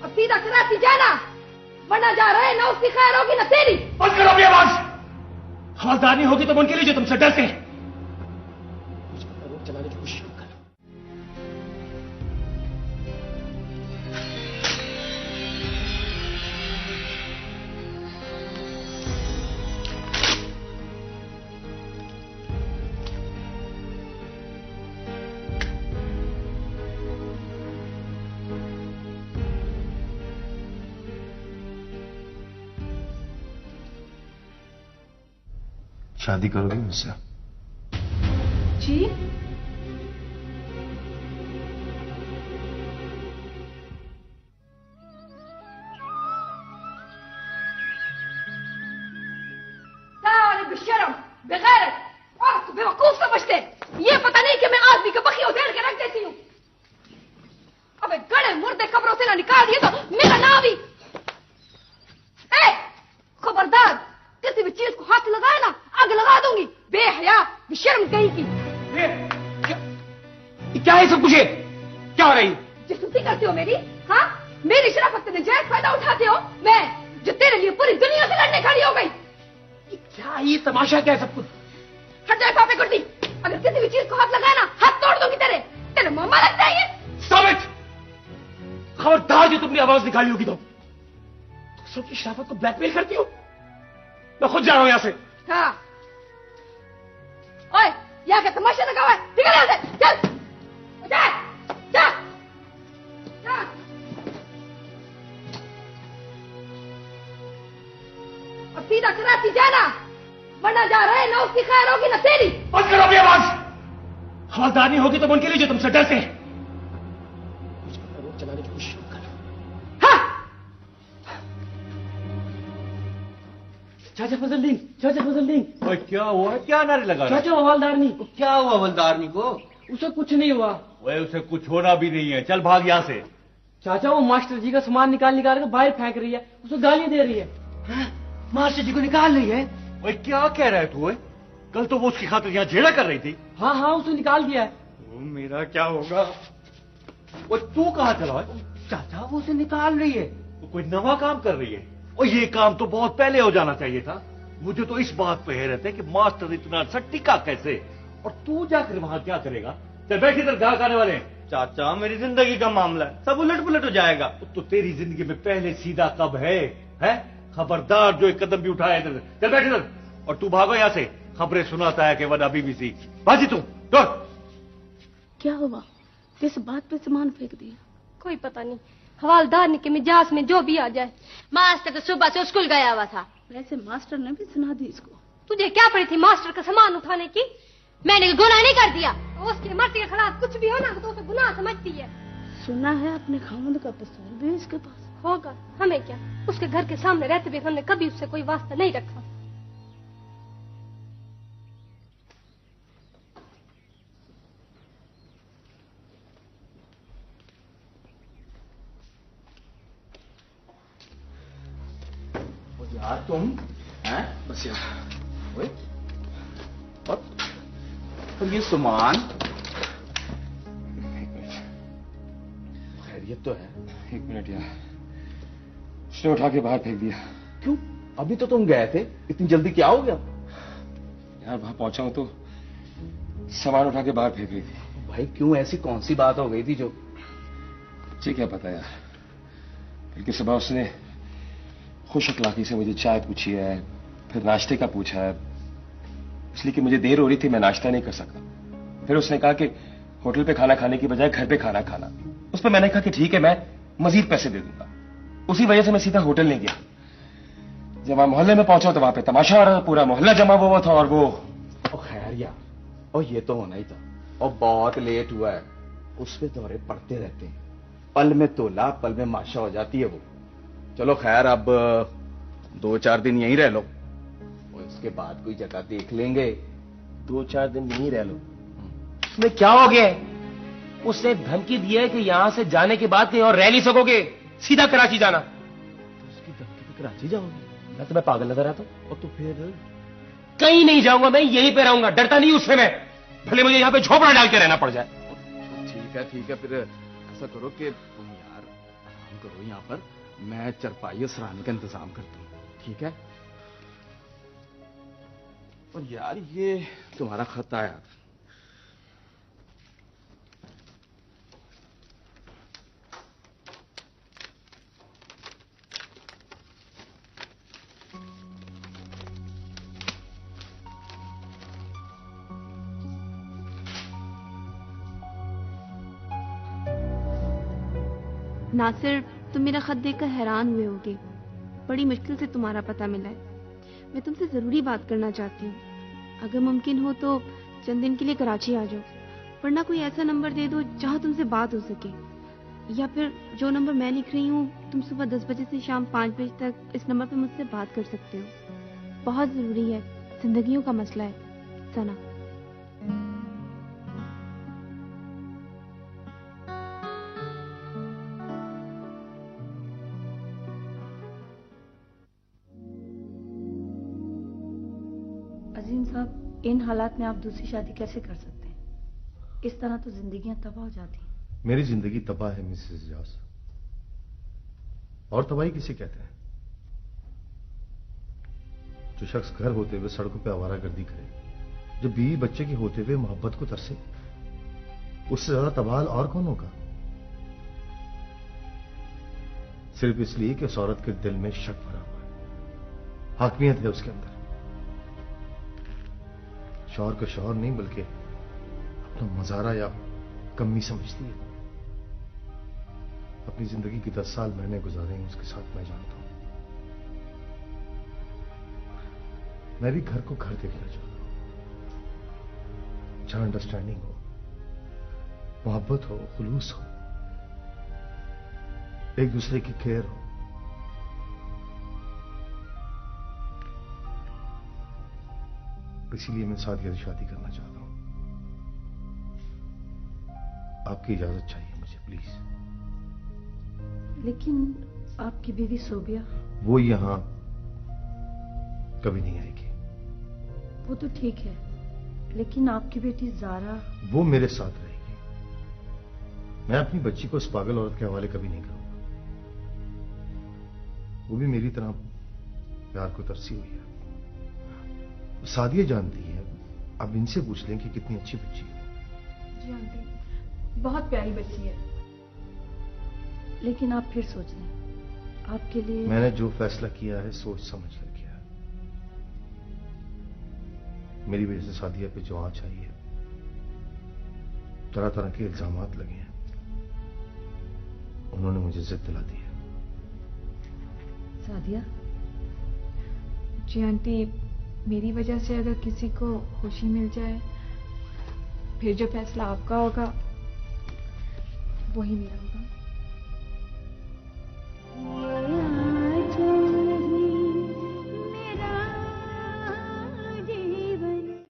अब सीधा कराची जाना, वरना जा रहे ना उसकी खैर होगी ना तेरी। बंद करो अपनी आवाज। हवलदारनी होगी तो उनके लिए जो तुमसे डरते हैं। मुझ पर रोक चलाने की कोशिश मत करना। शादी करोगी मुझसे? जी बेशरम, बेगैरत और तो बेवकूफ समझते। ये पता नहीं कि मैं आदमी को बखी उधेड़ के रख देती हूँ। अबे गड़े मुर्दे कब्रों से ना निकाल दिए तो मेरा नाम ही। खबरदार, किसी भी चीज को हाथ लगाए ना आग लगा दूंगी। बेहया बेशर्म कहीं की। क्या है सब कुछ? क्या हो रही? जासूसी करती हो मेरी? हाँ, मेरी शराफत से नजायज फायदा उठाते हो। मैं जो तेरे लिए पूरी दुनिया से लड़ने खड़ी हो गई। क्या ये तमाशा क्या है सब कुछ? हट जाए पापे कुर्ती। अगर किसी भी चीज को हाथ लगाए ना हाथ तोड़ दूंगी तेरे। तेरे मामा लगता है ये। साबित, खबरदार जो तुमने आवाज निकाली होगी तो दूसरों की शराफत को ब्लैकमेल करती हो। मैं खुद जा रहा हूं यहां से। हाँ, ओए यहाँ का तमाशा लगा हुआ है। निकल यहाँ से, चल जा जा जा। अब सीधा कराची जाना, वरना जा रहे ना उसकी खैर होगी ना तेरी। बंद करो अपनी आवाज। हवलदारनी होगी तो उनके लिए जो तुमसे डरते हैं। मुझ पर रोक चलाने की कोशिश मत करना। हाँ, चाचा फजलदीन, चाचा फजलदीन। ओए क्या हुआ? क्या नारे लगा रहा है? चाचा हवलदारनी। क्या हुआ हवलदारनी को? उसे कुछ नहीं हुआ। ओए उसे कुछ होना भी नहीं है। चल भाग यहाँ से। चाचा वो मास्टर जी का सामान निकाल के बाहर फेंक रही है, उसे गालियां दे रही है। मास्टर जी को निकाल रही है? ओए क्या कह रहा है तू? कल तो वो उसकी खातिर यहाँ झेड़ा कर रही थी। हाँ हाँ, उसे निकाल दिया है। मेरा क्या होगा? वो तू कहाँ चला है? चाचा वो उसे निकाल रही है। वो कोई नवा काम कर रही है। और ये काम तो बहुत पहले हो जाना चाहिए था। मुझे तो इस बात पे हैरत है कि मास्टर इतना सट्टिका कैसे, और तू जाकर वहां क्या करेगा? चल बैठ इधर, ग्राहक आने वाले हैं। चाचा मेरी जिंदगी का मामला है, सब उलट पुलट हो जाएगा। तो तेरी जिंदगी में पहले सीधा कब है? खबरदार जो एक कदम भी उठाया इधर। चल बैठ इधर। और तू भागो यहाँ से। खबरें सुनाता है कि वन अभी भी सी। बाजी तू दौड़। क्या हुआ? किस बात पे सामान फेंक दिया? कोई पता नहीं। हवालदार के मिजाज में जो भी आ जाए। मास्टर तो सुबह से स्कूल गया हुआ था। वैसे मास्टर ने भी सुना दी इसको। तुझे क्या पड़ी थी मास्टर का सामान उठाने की? मैंने गुनाह नहीं कर दिया। उसकी मर्जी के खिलाफ कुछ भी हो ना तो उसे गुनाह समझती है। सुना है अपने खामद का पिस्तौल भी इसके पास होगा, हमें क्या? उसके घर के सामने रहते हुए हमने कभी उससे कोई वास्ता नहीं रखा। यार तुम हैं? बस यार। ओए, और ये सामान खैरियत तो है? एक मिनट यार, उसने उठा के बाहर फेंक दिया। क्यों? अभी तो तुम गए थे, इतनी जल्दी क्या हो गया? यार वहां पहुंचा हूं तो सामान उठा के बाहर फेंक रही थी। भाई क्यों, ऐसी कौन सी बात हो गई थी जो? मुझे क्या पता यार, बल्कि सुबह उसने खुश अखलाकी से मुझे चाय पूछी है, फिर नाश्ते का पूछा है, इसलिए कि मुझे देर हो रही थी, मैं नाश्ता नहीं कर सकता। फिर उसने कहा कि होटल पे खाना खाने की बजाय घर पे खाना खाना। उस पर मैंने कहा कि ठीक है, मैं मजीद पैसे दे दूंगा। उसी वजह से मैं सीधा होटल नहीं गया। जब वहां मोहल्ले में पहुंचा तो वहां पे तमाशा हो रहा था, पूरा मोहल्ला जमा हुआ था। और वो खैर यार, और ये तो होना ही था। और बहुत लेट हुआ है। उस पे दौरे पड़ते रहते हैं, पल में तोला पल में माशा हो जाती है वो। चलो खैर, अब 2-4 दिन यहीं रह लो और इसके बाद कोई जगह देख लेंगे। 2-4 दिन यहीं रह लो? उसमें क्या हो गया? उसने धमकी दी है कि यहां से जाने के बाद कहीं और रह नहीं सकोगे, सीधा कराची जाना। उसकी धमकी पे कराची जाओगे? मैं तुम्हें पागल नजर आता हूं? और तो फिर? कहीं नहीं जाऊंगा, मैं यहीं पे रहूंगा। डरता नहीं उससे मैं, भले मुझे यहां पे झोपड़ा डाल के रहना पड़ जाए। ठीक है, फिर ऐसा करो कि तुम यार काम करो यहाँ पर, मैं चरपाई और सराहने का इंतजाम करता हूँ, ठीक है? और यार ये तुम्हारा खत आया। नासिर, तुम मेरा खत देखकर हैरान हुए होगे। बड़ी मुश्किल से तुम्हारा पता मिला है। मैं तुमसे जरूरी बात करना चाहती हूँ। अगर मुमकिन हो तो चंद दिन के लिए कराची आ जाओ, वरना कोई ऐसा नंबर दे दो जहाँ तुमसे बात हो सके, या फिर जो नंबर मैं लिख रही हूँ तुम सुबह 10 बजे से शाम 5 बजे तक इस नंबर पर मुझसे बात कर सकते हो। बहुत जरूरी है, जिंदगियों का मसला है। सना। अजीम साहब, इन हालात में आप दूसरी शादी कैसे कर सकते हैं? इस तरह तो जिंदगियां तबाह हो जाती हैं। मेरी जिंदगी तबाह है मिसेस एजाज। और तबाही किसे कहते हैं? जो शख्स घर होते हुए सड़कों पे आवारागर्दी करे, जो बीवी बच्चे के होते हुए मोहब्बत को तरसे, उससे ज्यादा तबाह और कौन होगा? सिर्फ इसलिए कि उस औरत के दिल में शक भरा हुआ है, हाकमियत है उसके अंदर। शौहर को शौहर नहीं बल्कि अपना मजारा या कमी समझती है। अपनी जिंदगी के 10 साल मैंने गुजारे हैं उसके साथ, मैं जानता हूं। मैं भी घर को घर देखना चाहता हूं, जहां अंडरस्टैंडिंग हो, मोहब्बत हो, खुलूस हो, एक दूसरे की केयर हो। इसीलिए मैं सादिया से शादी करना चाहता हूं। आपकी इजाजत चाहिए मुझे, प्लीज। लेकिन आपकी बीवी सोबिया? वो यहां कभी नहीं आएगी। वो तो ठीक है, लेकिन आपकी बेटी जारा? वो मेरे साथ रहेगी। मैं अपनी बच्ची को उस पागल औरत के हवाले कभी नहीं करूंगा। वो भी मेरी तरह प्यार को तरसी हुई है। सादिया जानती है, अब इनसे पूछ लें कि कितनी अच्छी बच्ची है। जी आंटी, बहुत प्यारी बच्ची है। लेकिन आप फिर सोच लें, आपके लिए। मैंने जो फैसला किया है सोच समझ कर किया है। मेरी वजह से सादिया पे जो आंच आई है, तरह तरह के इल्जामात लगे हैं, उन्होंने मुझे जिद दिला दी है। सादिया? जी आंटी, मेरी वजह से अगर किसी को खुशी मिल जाए, फिर जो फैसला आपका होगा वही मेरा होगा।